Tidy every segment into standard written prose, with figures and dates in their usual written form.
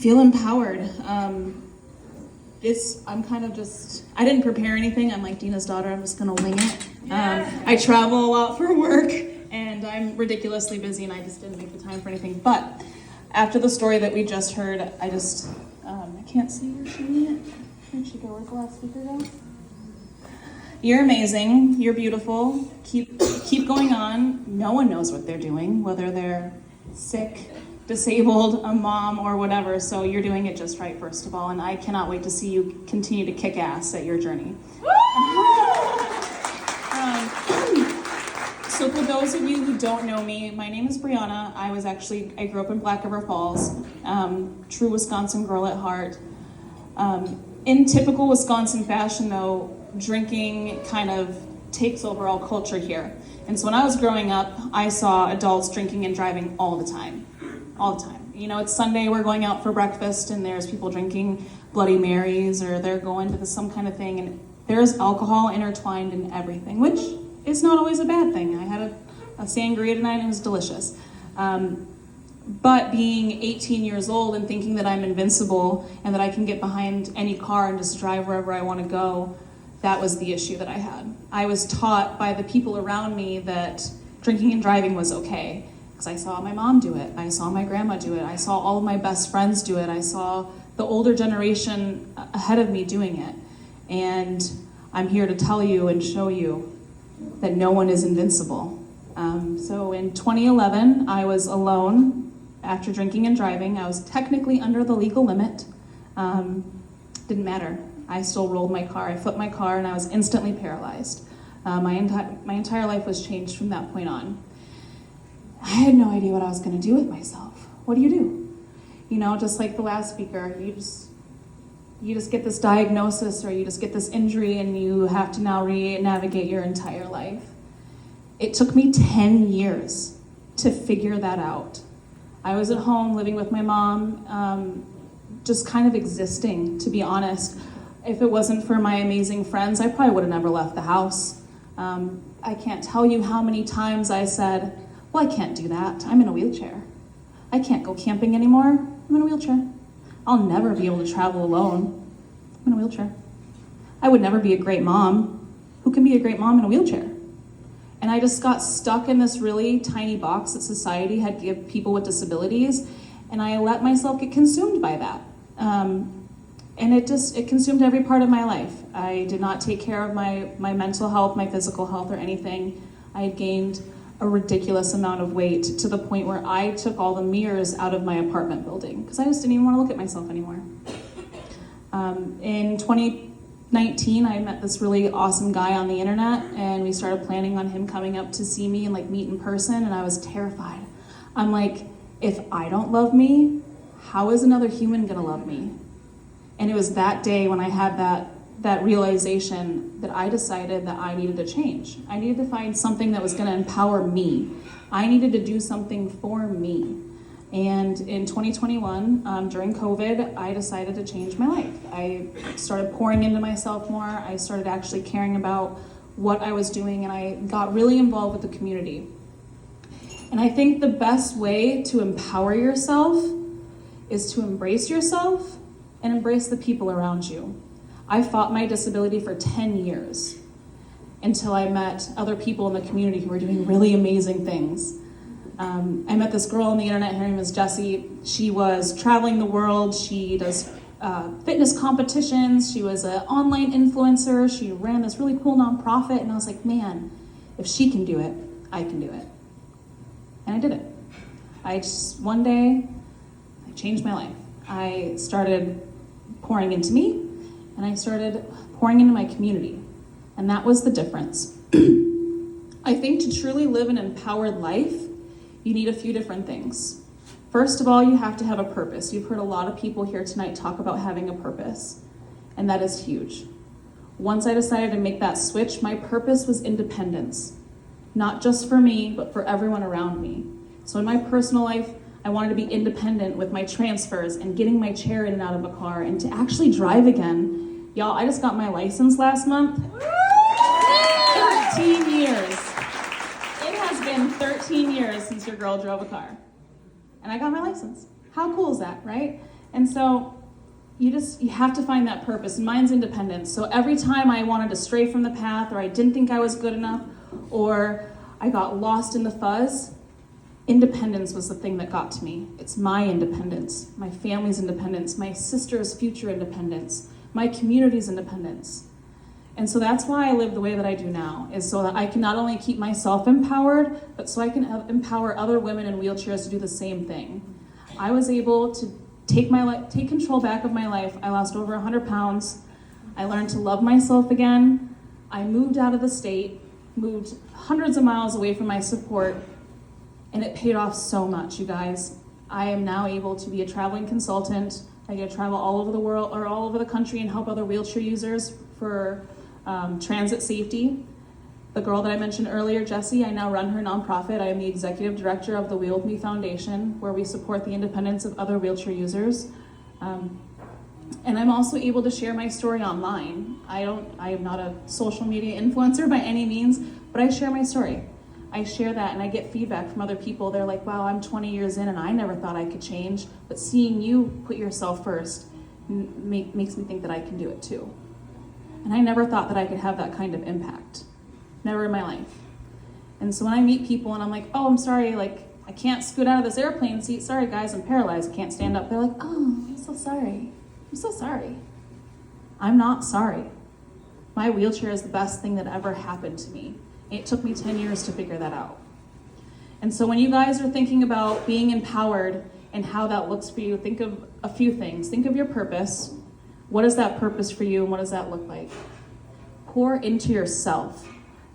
Feel empowered. I'm kind of just, I didn't prepare anything. I'm like Dina's daughter, I'm just gonna wing it. I travel a lot for work and I'm ridiculously busy and I just didn't make the time for anything. But after the story that we just heard, I can't see her showing it. Where'd she go? Where'd the last speaker go? You're amazing, you're beautiful, keep going on. No one knows what they're doing, whether they're sick, disabled, a mom, or whatever, so you're doing it just right, first of all, and I cannot wait to see you continue to kick ass at your journey. So for those of you who don't know me, my name is Brianna. I grew up in Black River Falls, true Wisconsin girl at heart. In typical Wisconsin fashion though, drinking kind of takes over all culture here. And so when I was growing up, I saw adults drinking and driving all the time. You know, it's Sunday, we're going out for breakfast and there's people drinking Bloody Marys or they're going to some kind of thing, and there's alcohol intertwined in everything, which is not always a bad thing. I had a sangria tonight and it was delicious. But being 18 years old and thinking that I'm invincible and that I can get behind any car and just drive wherever I want to go, that was the issue that I had. I was taught by the people around me that drinking and driving was okay. Because I saw my mom do it, I saw my grandma do it, I saw all of my best friends do it, I saw the older generation ahead of me doing it. And I'm here to tell you and show you that no one is invincible. So in 2011, I was alone after drinking and driving. I was technically under the legal limit. Didn't matter. I still rolled my car, I flipped my car, and I was instantly paralyzed. My entire life was changed from that point on. I had no idea what I was going to do with myself. What do? You know, just like the last speaker, you just get this diagnosis or you just get this injury and you have to now re-navigate your entire life. It took me 10 years to figure that out. I was at home living with my mom, just kind of existing, to be honest. If it wasn't for my amazing friends, I probably would have never left the house. I can't tell you how many times I said, well, I can't do that. I'm in a wheelchair. I can't go camping anymore. I'm in a wheelchair. I'll never be able to travel alone. I'm in a wheelchair. I would never be a great mom. Who can be a great mom in a wheelchair? And I just got stuck in this really tiny box that society had given people with disabilities, and I let myself get consumed by that. And it consumed every part of my life. I did not take care of my mental health, my physical health, or anything. I had gained a ridiculous amount of weight to the point where I took all the mirrors out of my apartment building because I just didn't even want to look at myself anymore. In 2019, I met this really awesome guy on the internet, and we started planning on him coming up to see me and like meet in person, and I was terrified. I'm like, if I don't love me, how is another human gonna love me? And it was that day when I had that realization that I decided that I needed to change. I needed to find something that was gonna empower me. I needed to do something for me. And in 2021, during COVID, I decided to change my life. I started pouring into myself more. I started actually caring about what I was doing, and I got really involved with the community. And I think the best way to empower yourself is to embrace yourself and embrace the people around you. I fought my disability for 10 years until I met other people in the community who were doing really amazing things. I met this girl on the internet, her name is Jessie. She was traveling the world. She does fitness competitions. She was an online influencer. She ran this really cool nonprofit, and I was like, man, if she can do it, I can do it. And I did it. One day, I changed my life. I started pouring into me, and I started pouring into my community. And that was the difference. I think to truly live an empowered life, you need a few different things. First of all, you have to have a purpose. You've heard a lot of people here tonight talk about having a purpose, and that is huge. Once I decided to make that switch, my purpose was independence. Not just for me, but for everyone around me. So in my personal life, I wanted to be independent with my transfers and getting my chair in and out of a car and to actually drive again. Y'all, I just got my license last month. 13 years. It has been 13 years since your girl drove a car. And I got my license. How cool is that, right? And so you have to find that purpose, and mine's independence. So every time I wanted to stray from the path, or I didn't think I was good enough, or I got lost in the fuzz, independence was the thing that got to me. It's my independence, my family's independence, my sister's future independence, my community's independence. And so that's why I live the way that I do now, is so that I can not only keep myself empowered, but so I can empower other women in wheelchairs to do the same thing. I was able to take control back of my life. I lost over 100 pounds. I learned to love myself again. I moved out of the state, moved hundreds of miles away from my support, and it paid off so much, you guys. I am now able to be a traveling consultant. I get to travel all over the world, or all over the country, and help other wheelchair users for transit safety. The girl that I mentioned earlier, Jessie, I now run her nonprofit. I am the executive director of the Wheel With Me Foundation, where we support the independence of other wheelchair users. And I'm also able to share my story online. I am not a social media influencer by any means, but I share my story. I share that, and I get feedback from other people. They're like, wow, I'm 20 years in and I never thought I could change, but seeing you put yourself first makes me think that I can do it too. And I never thought that I could have that kind of impact. Never in my life. And so when I meet people and I'm like, oh, I'm sorry, like, I can't scoot out of this airplane seat. Sorry, guys, I'm paralyzed. I can't stand up. They're like, oh, I'm so sorry. I'm so sorry. I'm not sorry. My wheelchair is the best thing that ever happened to me. It took me 10 years to figure that out. And so when you guys are thinking about being empowered and how that looks for you, think of a few things. Think of your purpose. What is that purpose for you, and what does that look like? Pour into yourself.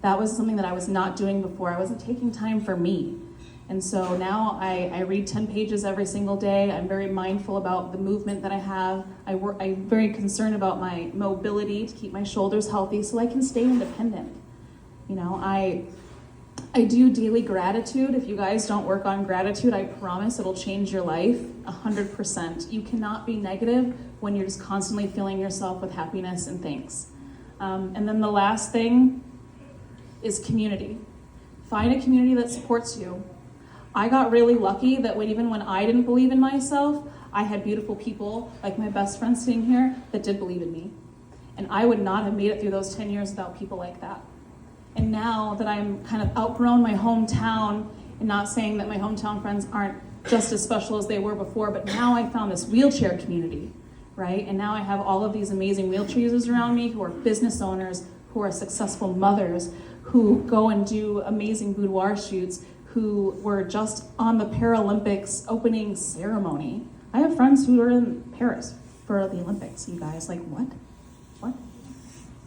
That was something that I was not doing before. I wasn't taking time for me. And so now I read 10 pages every single day. I'm very mindful about the movement that I have. I'm very concerned about my mobility to keep my shoulders healthy so I can stay independent. You know, I do daily gratitude. If you guys don't work on gratitude, I promise it'll change your life 100%. You cannot be negative when you're just constantly filling yourself with happiness and thanks. And then the last thing is community. Find a community that supports you. I got really lucky that even when I didn't believe in myself, I had beautiful people like my best friend sitting here that did believe in me. And I would not have made it through those 10 years without people like that. And now that I'm kind of outgrown my hometown, and not saying that my hometown friends aren't just as special as they were before, but now I found this wheelchair community, right? And now I have all of these amazing wheelchair users around me who are business owners, who are successful mothers, who go and do amazing boudoir shoots, who were just on the Paralympics opening ceremony. I have friends who are in Paris for the Olympics, you guys. Like, what? What?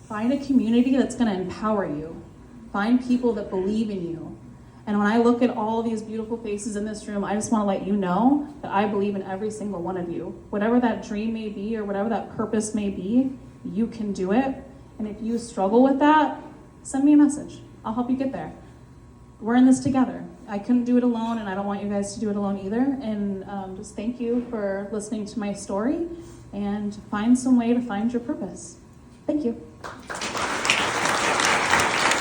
Find a community that's gonna empower you. Find people that believe in you. And when I look at all of these beautiful faces in this room, I just wanna let you know that I believe in every single one of you. Whatever that dream may be, or whatever that purpose may be, you can do it. And if you struggle with that, send me a message. I'll help you get there. We're in this together. I couldn't do it alone, and I don't want you guys to do it alone either. And just thank you for listening to my story, and find some way to find your purpose. Thank you.